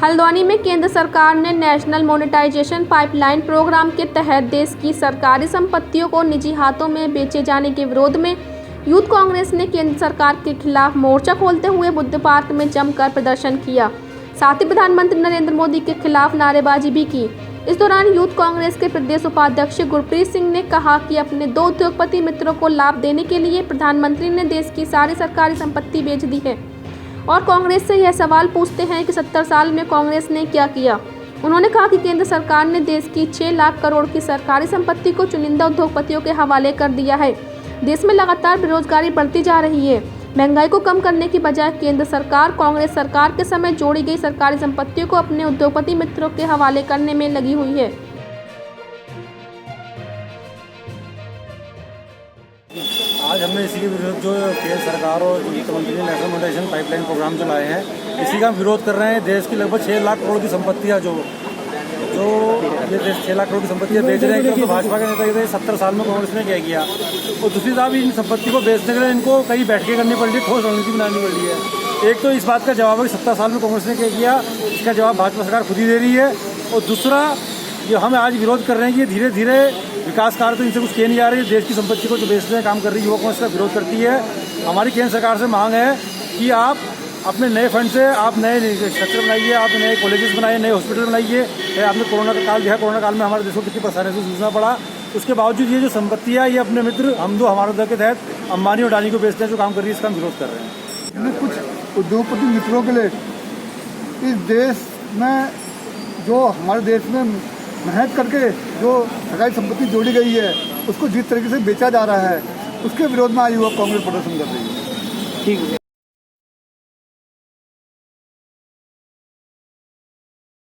हल्द्वानी में केंद्र सरकार ने नेशनल मोनेटाइजेशन पाइपलाइन प्रोग्राम के तहत देश की सरकारी संपत्तियों को निजी हाथों में बेचे जाने के विरोध में यूथ कांग्रेस ने केंद्र सरकार के खिलाफ मोर्चा खोलते हुए बुद्ध पार्क में जमकर प्रदर्शन किया। साथ ही प्रधानमंत्री नरेंद्र मोदी के खिलाफ नारेबाजी भी की। इस दौरान यूथ कांग्रेस के प्रदेश उपाध्यक्ष गुरप्रीत सिंह ने कहा कि अपने 2 उद्योगपति मित्रों को लाभ देने के लिए प्रधानमंत्री ने देश की सारी सरकारी संपत्ति बेच दी है और कांग्रेस से यह सवाल पूछते हैं कि 70 साल में कांग्रेस ने क्या किया। उन्होंने कहा कि केंद्र सरकार ने देश की 6 लाख करोड़ की सरकारी संपत्ति को चुनिंदा उद्योगपतियों के हवाले कर दिया है। देश में लगातार बेरोजगारी बढ़ती जा रही है। महंगाई को कम करने की बजाय केंद्र सरकार कांग्रेस सरकार के समय जोड़ी गई सरकारी संपत्तियों को अपने उद्योगपति मित्रों के हवाले करने में लगी हुई है। आज हमने इसी के विरोध जो केंद्र सरकार और वित्त मंत्री ने नेशनल मोनेटाइजेशन पाइपलाइन प्रोग्राम चलाए हैं, इसी का हम विरोध कर रहे हैं। देश की लगभग 6 लाख करोड़ की संपत्तियाँ जो ये देश 6 लाख करोड़ की संपत्तियाँ बेच रहे हैं, तो भाजपा के नेता कहते 70 साल में कांग्रेस ने क्या किया। और दूसरी तरफ इन संपत्ति को बेचने के लिए इनको कई बैठकें करनी पड़ रही है, ठोस रणनीति बनानी पड़ रही है। एक तो इस बात का जवाब है कि 70 साल में कांग्रेस ने क्या किया, इसका जवाब भाजपा सरकार खुद ही दे रही है। और दूसरा जो हम आज विरोध कर रहे हैं कि धीरे धीरे विकास कार्य तो इनसे कुछ किए नहीं जा रहे। देश की संपत्ति को जो बेचने का काम कर रही है, युवा कांग्रेस का विरोध करती है। हमारी केंद्र सरकार से मांग है कि आप अपने नए फंड से आप नए स्ट्रक्चर बनाइए, आप नए कॉलेजेस बनाइए, नए हॉस्पिटल बनाइए। आपने कोरोना का काल देखा, कोरोना काल में हमारे देश को कितनी परेशानी से जूझना पड़ा। उसके बावजूद ये जो संपत्तियाँ ये अपने मित्र हम दो हमारे दल के तहत अंबानी और अडानी को बेचने जो काम कर रही है, इसका हम विरोध कर रहे हैं। कुछ उद्योगपति मित्रों के लिए इस देश में जो हमारे देश में मेहनत करके जो सरकारी संपत्ति जोड़ी गई है, उसको जिस तरीके से बेचा जा रहा है, उसके विरोध में आज युवा कांग्रेस प्रदर्शन कर रही है। ठीक है।